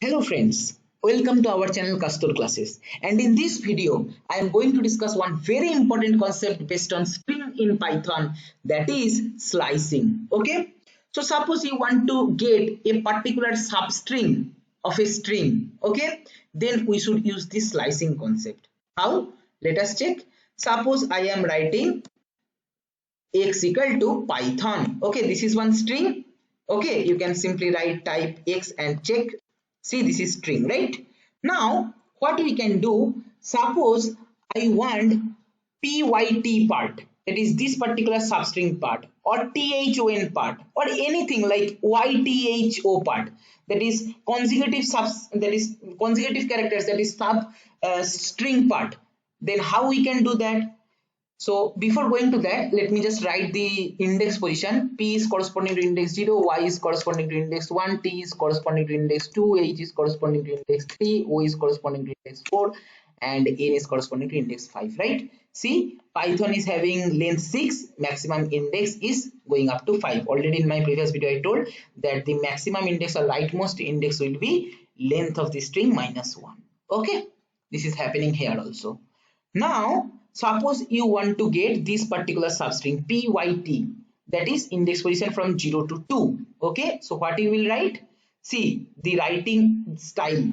Hello friends, welcome to our channel Castor classes, and in this video I am going to discuss one very important concept based on string in Python, that is slicing. Okay, so suppose you want to get a particular substring of a string, okay, then we should use this slicing concept. How? Let us check. Suppose I am writing x equal to python. Okay, this is one string. Okay, you can simply write type x and check. See, this is string, right? Now what we can do, suppose I want pyt part, that is this particular substring part, or thon part, or anything like ytho part, that is consecutive that is consecutive characters, that is sub string part. Then how we can do that? So before going to that, let me just write the index position. P is corresponding to index 0, Y is corresponding to index 1, T is corresponding to index 2, H is corresponding to index 3, O is corresponding to index 4, and N is corresponding to index 5, right? See, Python is having length 6, maximum index is going up to 5. Already in my previous video I told that the maximum index or rightmost index will be length of the string minus 1. Okay, this is happening here also. Now suppose you want to get this particular substring pyt, that is index position from 0 to 2. Okay, so what you will write? See the writing style: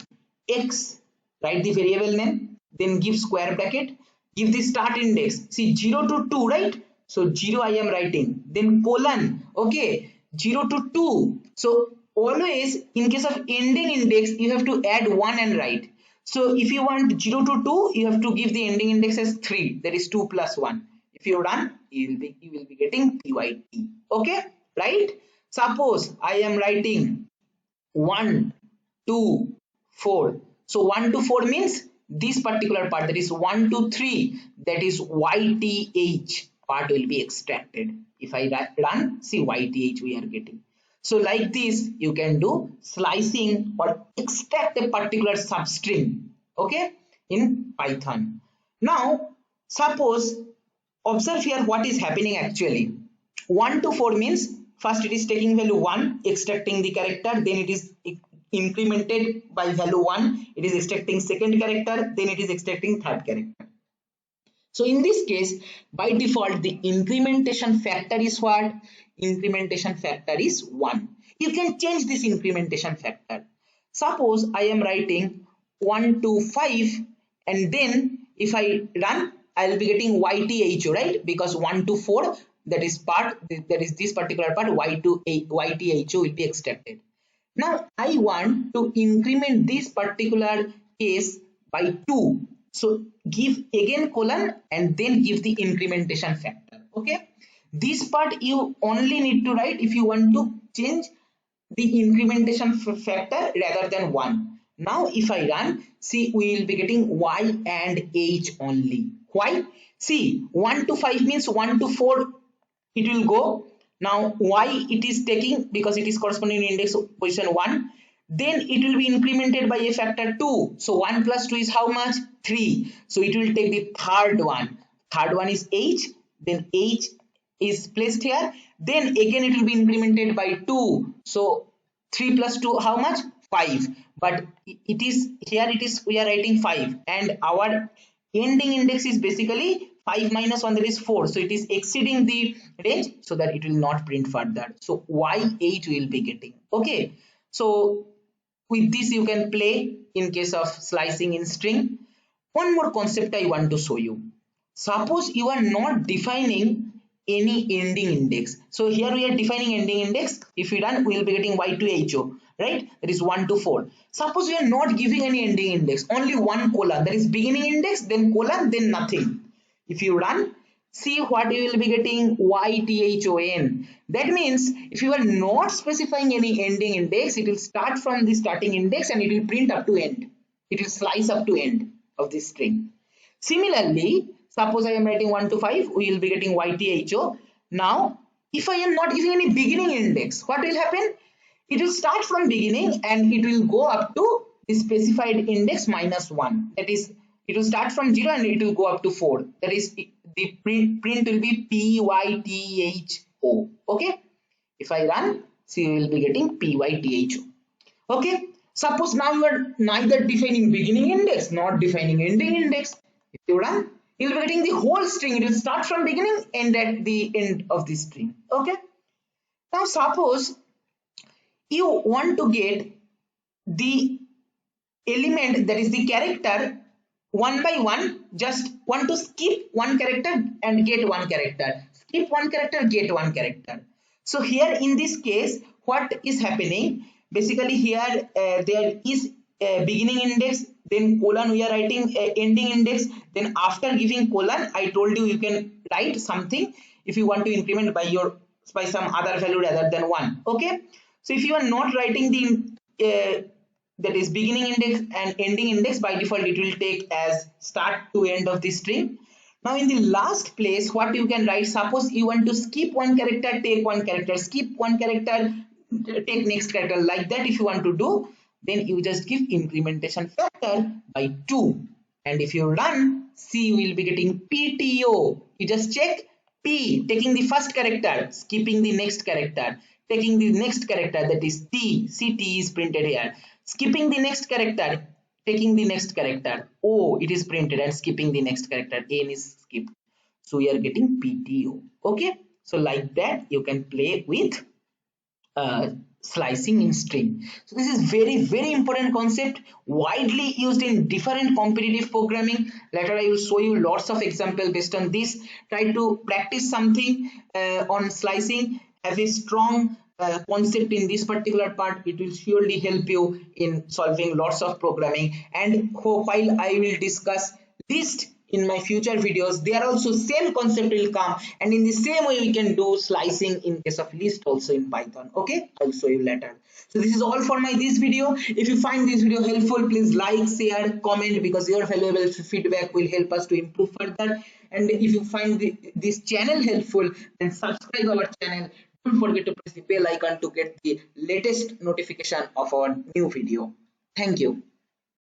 x, write the variable name, then give square bracket, give the start index. See, 0 to 2, right? So 0 I am writing, then colon. Okay, 0 to 2. So always in case of ending index you have to add 1 and write. So if you want 0 to 2, you have to give the ending index as 3, that is 2 plus 1. If you run, you will be getting pyt. Okay, right? Suppose I am writing 1, 2, 4. So 1 to 4 means this particular part, that is 1 to 3, that is yth part will be extracted. If I run, see, yth we are getting. So like this you can do slicing or extract a particular substring, okay, in Python. Now suppose, observe here what is happening actually. 1 to 4 means first it is taking value 1, extracting the character, then it is incremented by value 1, it is extracting second character, then it is extracting third character. So in this case, by default, the incrementation factor is what? Incrementation factor is 1. You can change this incrementation factor. Suppose I am writing 1 to 5, and then if I run, I will be getting ytho, right? Because 1 to 4, that is this particular part, ytho will be extracted. Now I want to increment this particular case by 2. So give again colon and then give the incrementation factor. Okay, this part you only need to write if you want to change the incrementation factor rather than 1. Now if I run, see, we will be getting y and h only. Why? See, 1 to 5 means 1 to 4 it will go. Now why it is taking? Because it is corresponding to index position 1, then it will be incremented by a factor 2. So 1 plus 2 is how much? 3. So it will take the third one is h, then h is placed here, then again it will be incremented by 2. So 3 plus 2 how much? 5. But it is here, it is, we are writing 5, and our ending index is basically 5 minus 1, that is 4. So it is exceeding the range, so that it will not print further. So y8 will be getting. Okay, so with this you can play in case of slicing in string. One more concept I want to show you. Suppose you are not defining any ending index. So here we are defining ending index. If we run, we will be getting y2ho, right? That is 1 to 4. Suppose we are not giving any ending index, only one colon, that is beginning index, then colon, then nothing. If you run, see what you will be getting, ython. That means if you are not specifying any ending index, it will start from the starting index and it will print up to end. It will slice up to end of this string. Similarly, suppose I am writing 1 to 5, we will be getting ytho. Now, if I am not giving any beginning index, what will happen? It will start from beginning and it will go up to the specified index minus 1. That is, it will start from 0 and it will go up to 4. That is, the print will be pytho. Okay, if I run, so you will be getting pytho. Okay, Suppose now you are neither defining beginning index nor defining ending index. If you run, you will be getting the whole string. It will start from beginning and at the end of the string. Okay. Now suppose you want to get the element, that is the character, one by one. Just want to skip one character and get one character, skip one character, get one character. So here in this case what is happening, basically here there is a beginning index, then colon we are writing ending index, then after giving colon I told you can write something if you want to increment by some other value rather than 1. Okay, so if you are not writing the that is beginning index and ending index, by default it will take as start to end of the string. Now in the last place what you can write, suppose you want to skip one character, take one character, skip one character, take next character, like that if you want to do, then you just give incrementation factor by 2, and if you run, see you will be getting PTO. You just check P, taking the first character, skipping the next character, taking the next character, that is T, see T is printed here, skipping the next character, taking the next character, O it is printed, and skipping the next character, N is skipped. So we are getting PTO. Okay, so like that you can play with slicing in string. So this is very important concept, widely used in different competitive programming. Later I will show you lots of examples based on this. Try to practice something on slicing, have a strong concept in this particular part. It will surely help you in solving lots of programming. And while I will discuss list in my future videos, there also same concept will come, and in the same way we can do slicing in case of list also in Python. Okay, I'll show you later. So this is all for my this video. If you find this video helpful, please like, share, comment, because your valuable feedback will help us to improve further. And if you find this channel helpful, then subscribe our channel. Don't forget to press the bell icon to get the latest notification of our new video. Thank you.